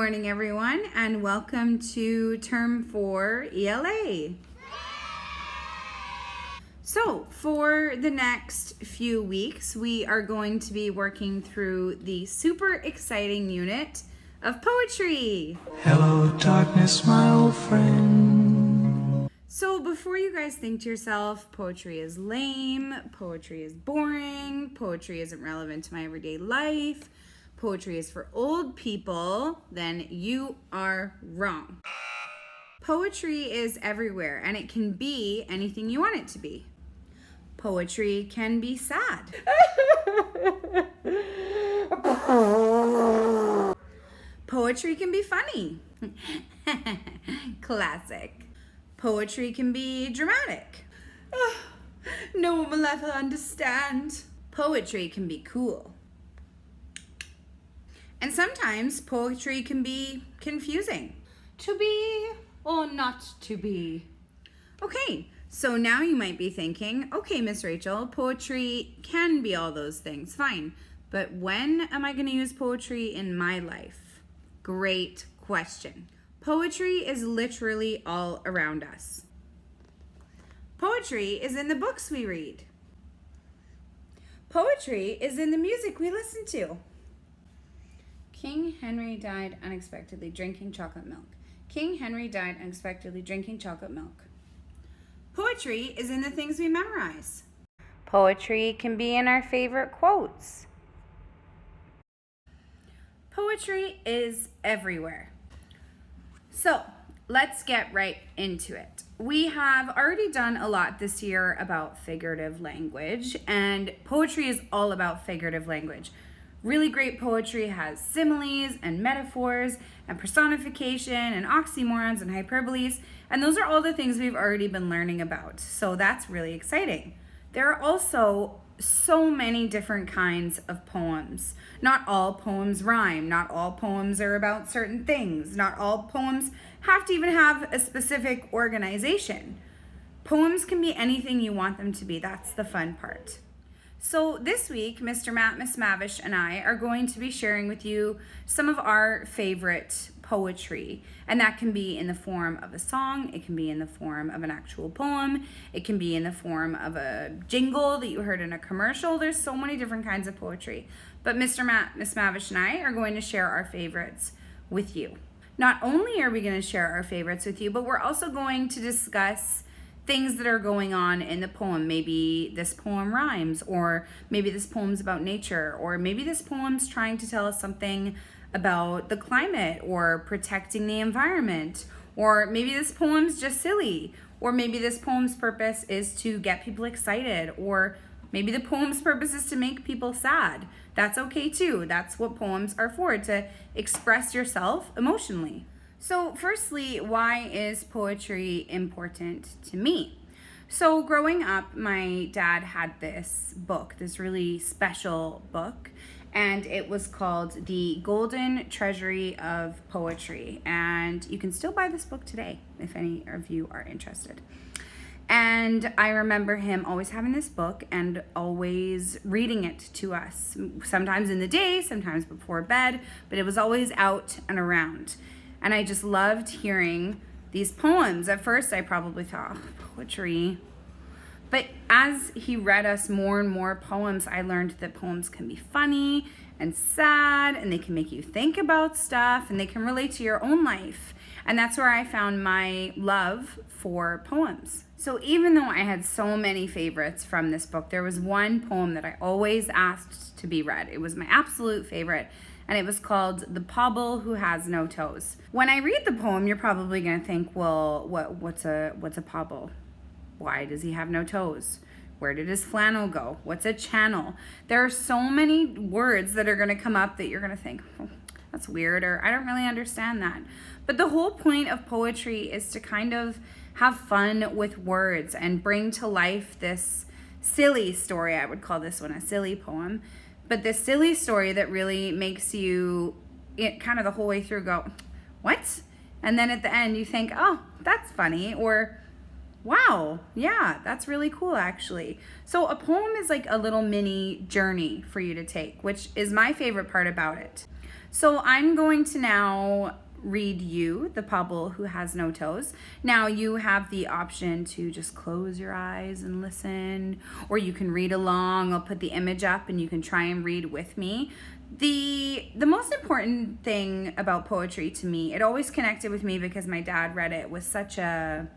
morning, everyone, and welcome to Term 4 ELA. So, for the next few weeks, we are going to be working through the super exciting unit of poetry. Hello, darkness, my old friend. So, before you guys think to yourself, poetry is lame, poetry is boring, poetry isn't relevant to my everyday life, poetry is for old people, then you are wrong. Poetry is everywhere, and it can be anything you want it to be. Poetry can be sad. Poetry can be funny. Classic. Poetry can be dramatic. No one will ever understand. Poetry can be cool. And sometimes poetry can be confusing. To be or not to be. Okay, so now you might be thinking, okay, Miss Rachel, poetry can be all those things, fine. But when am I going to use poetry in my life? Great question. Poetry is literally all around us. Poetry is in the books we read. Poetry is in the music we listen to. King Henry died unexpectedly drinking chocolate milk. King Henry died unexpectedly drinking chocolate milk. Poetry is in the things we memorize. Poetry can be in our favorite quotes. Poetry is everywhere. So, let's get right into it. We have already done a lot this year about figurative language, and poetry is all about figurative language. Really great poetry has similes and metaphors and personification and oxymorons and hyperboles, and those are all the things we've already been learning about. So that's really exciting. There are also so many different kinds of poems. Not all poems rhyme. Not all poems are about certain things. Not all poems have to even have a specific organization. Poems can be anything you want them to be. That's the fun part. So this week, Mr. Matt, Miss Mavish, and I are going to be sharing with you some of our favorite poetry. And that can be in the form of a song, it can be in the form of an actual poem, it can be in the form of a jingle that you heard in a commercial. There's so many different kinds of poetry. But Mr. Matt, Miss Mavish, and I are going to share our favorites with you. Not only are we going to share our favorites with you, but we're also going to discuss things that are going on in the poem. Maybe this poem rhymes, or maybe this poem's about nature, or maybe this poem's trying to tell us something about the climate or protecting the environment, or maybe this poem's just silly, or maybe this poem's purpose is to get people excited, or maybe the poem's purpose is to make people sad. That's okay too. That's what poems are for, to express yourself emotionally. So firstly, why is poetry important to me? So growing up, my dad had this book, this really special book, and it was called The Golden Treasury of Poetry. And you can still buy this book today if any of you are interested. And I remember him always having this book and always reading it to us, sometimes in the day, sometimes before bed, but it was always out and around. And I just loved hearing these poems. At first, I probably thought, poetry. But as he read us more and more poems, I learned that poems can be funny and sad, and they can make you think about stuff, and they can relate to your own life. And that's where I found my love for poems. So even though I had so many favorites from this book, there was one poem that I always asked to be read. It was my absolute favorite. And it was called The Pablo Who Has No Toes. When I read the poem, you're probably gonna think, well, what's a Pablo? Why does he have no toes? Where did his flannel go? What's a channel? There are so many words that are gonna come up that you're gonna think, oh, that's weird, or I don't really understand that. But the whole point of poetry is to kind of have fun with words and bring to life this silly story. I would call this one a silly poem. But this silly story that really makes you, kind of the whole way through, go, what? And then at the end you think, oh, that's funny, or wow, yeah, that's really cool actually. So a poem is like a little mini journey for you to take, which is my favorite part about it. So I'm going to now read you the Pablo Who Has No Toes. Now you have the option to just close your eyes and listen, or you can read along. I'll put the image up and you can try and read with me. The most important thing about poetry to me, it always connected with me because my dad read it with such a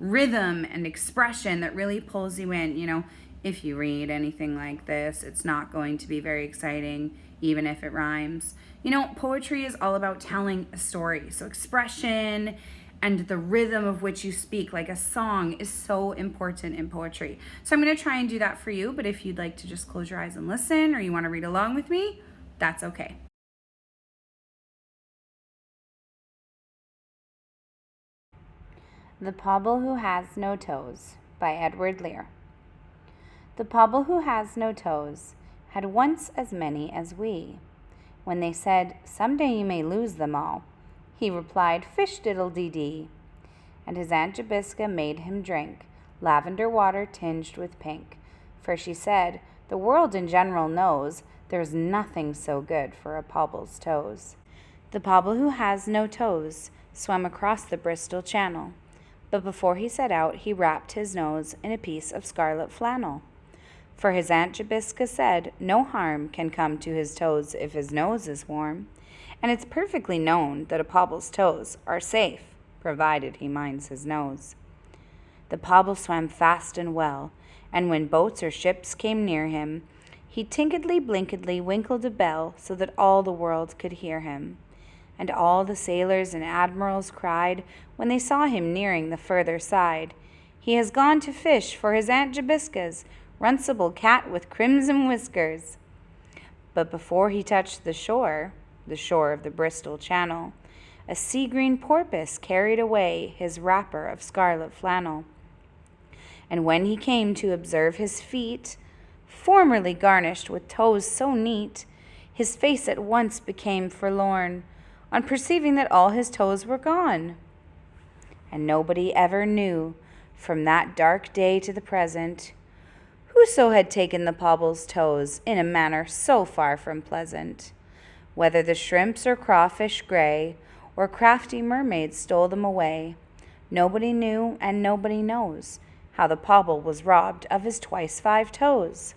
rhythm and expression that really pulls you in. You know, if you read anything like this, it's not going to be very exciting, even if it rhymes. You know, poetry is all about telling a story. So expression and the rhythm of which you speak, like a song, is so important in poetry. So I'm going to try and do that for you, but if you'd like to just close your eyes and listen, or you want to read along with me, that's okay. The Pablo Who Has No Toes by Edward Lear. The Pablo who has no toes had once as many as we. When they said, "Someday you may lose them all," he replied, "Fish-diddle-dee-dee." And his Aunt Jobiska made him drink lavender water tinged with pink, for she said, "The world in general knows there's nothing so good for a Poble's toes." The Pablo who has no toes swam across the Bristol Channel, but before he set out he wrapped his nose in a piece of scarlet flannel. For his Aunt Jobiska said no harm can come to his toes if his nose is warm, and it's perfectly known that a Poble's toes are safe, provided he minds his nose. The Pobble swam fast and well, and when boats or ships came near him, he tinkedly-blinkedly winkled a bell so that all the world could hear him. And all the sailors and admirals cried when they saw him nearing the further side, "He has gone to fish for his Aunt Jobiska's runcible cat with crimson whiskers." But before he touched the shore of the Bristol Channel, a sea-green porpoise carried away his wrapper of scarlet flannel. And when he came to observe his feet, formerly garnished with toes so neat, his face at once became forlorn, on perceiving that all his toes were gone. And nobody ever knew, from that dark day to the present, whoso had taken the Poble's toes in a manner so far from pleasant. Whether the shrimps or crawfish gray, or crafty mermaids stole them away, nobody knew and nobody knows how the Pobble was robbed of his twice 5 toes.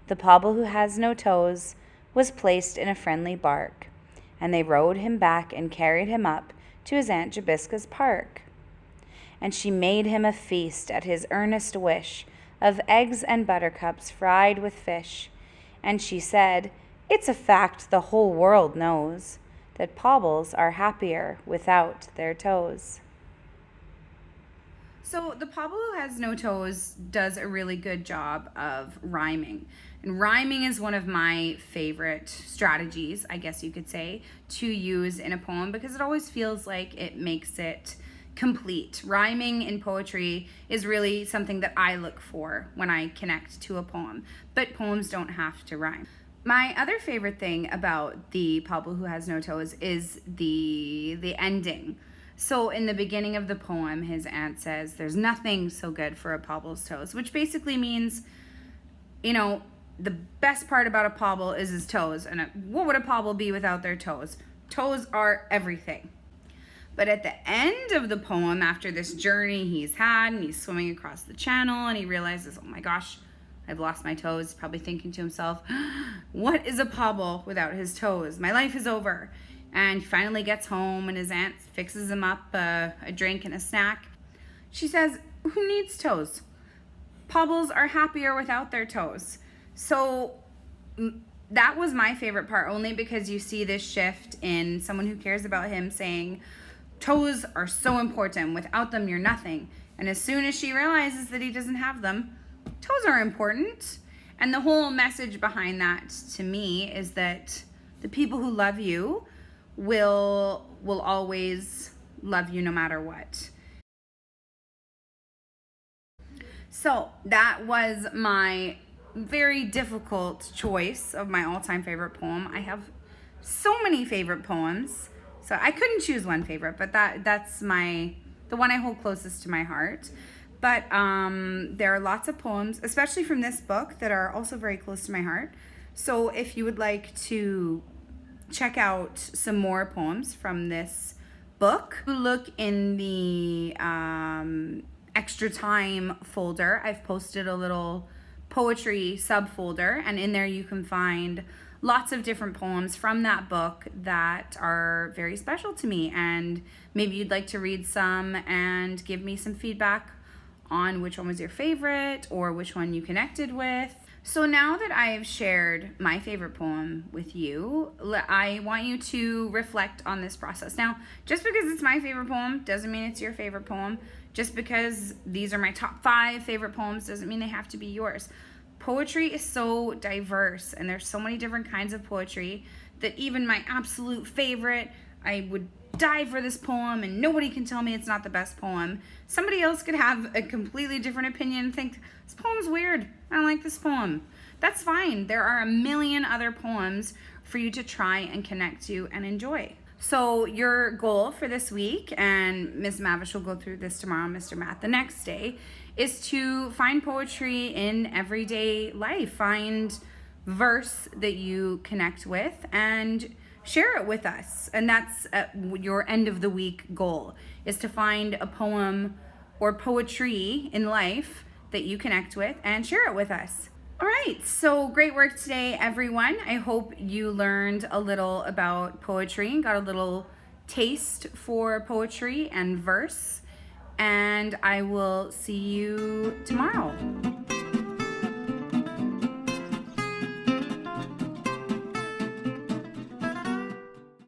The Pobble who has no toes was placed in a friendly bark, and they rowed him back and carried him up to his Aunt Jobiska's park. And she made him a feast at his earnest wish of eggs and buttercups fried with fish, and she said, "It's a fact the whole world knows, that Pobbles are happier without their toes." So the Pablo Who Has No Toes does a really good job of rhyming. And rhyming is one of my favorite strategies, I guess you could say, to use in a poem because it always feels like it makes it complete. Rhyming in poetry is really something that I look for when I connect to a poem, but poems don't have to rhyme. My other favorite thing about the Pablo Who Has No Toes is the ending. So in the beginning of the poem, his aunt says, "There's nothing so good for a Poble's toes," which basically means, you know, the best part about a Pobble is his toes. And what would a Pobble be without their toes? Toes are everything. But at the end of the poem, after this journey he's had, and he's swimming across the channel, and he realizes, oh my gosh, I've lost my toes, probably thinking to himself, what is a Pobble without his toes? My life is over. And he finally gets home, and his aunt fixes him up a drink and a snack. She says, who needs toes? Pobbles are happier without their toes. So that was my favorite part, only because you see this shift in someone who cares about him saying, toes are so important. Without them, you're nothing. And as soon as she realizes that he doesn't have them, toes are important. And the whole message behind that to me is that the people who love you will always love you no matter what. So that was my very difficult choice of my all-time favorite poem. I have so many favorite poems, so I couldn't choose one favorite, but that's the one I hold closest to my heart. But there are lots of poems, especially from this book, that are also very close to my heart. So if you would like to check out some more poems from this book, look in the extra time folder. I've posted a little poetry subfolder, and in there you can find lots of different poems from that book that are very special to me, and maybe you'd like to read some and give me some feedback on which one was your favorite or which one you connected with. So now that I've shared my favorite poem with you, I want you to reflect on this process. Now, just because it's my favorite poem doesn't mean it's your favorite poem. Just because these are my top 5 favorite poems doesn't mean they have to be yours. Poetry is so diverse, and there's so many different kinds of poetry that even my absolute favorite, I would die for this poem and nobody can tell me it's not the best poem. Somebody else could have a completely different opinion and think, this poem's weird, I don't like this poem. That's fine. There are a million other poems for you to try and connect to and enjoy. So your goal for this week, and Miss Mavish will go through this tomorrow, Mr. Matt the next day, is to find poetry in everyday life. Find verse that you connect with and share it with us. And that's your end of the week goal, is to find a poem or poetry in life that you connect with and share it with us. All right, so great work today, everyone. I hope you learned a little about poetry and got a little taste for poetry and verse. And I will see you tomorrow.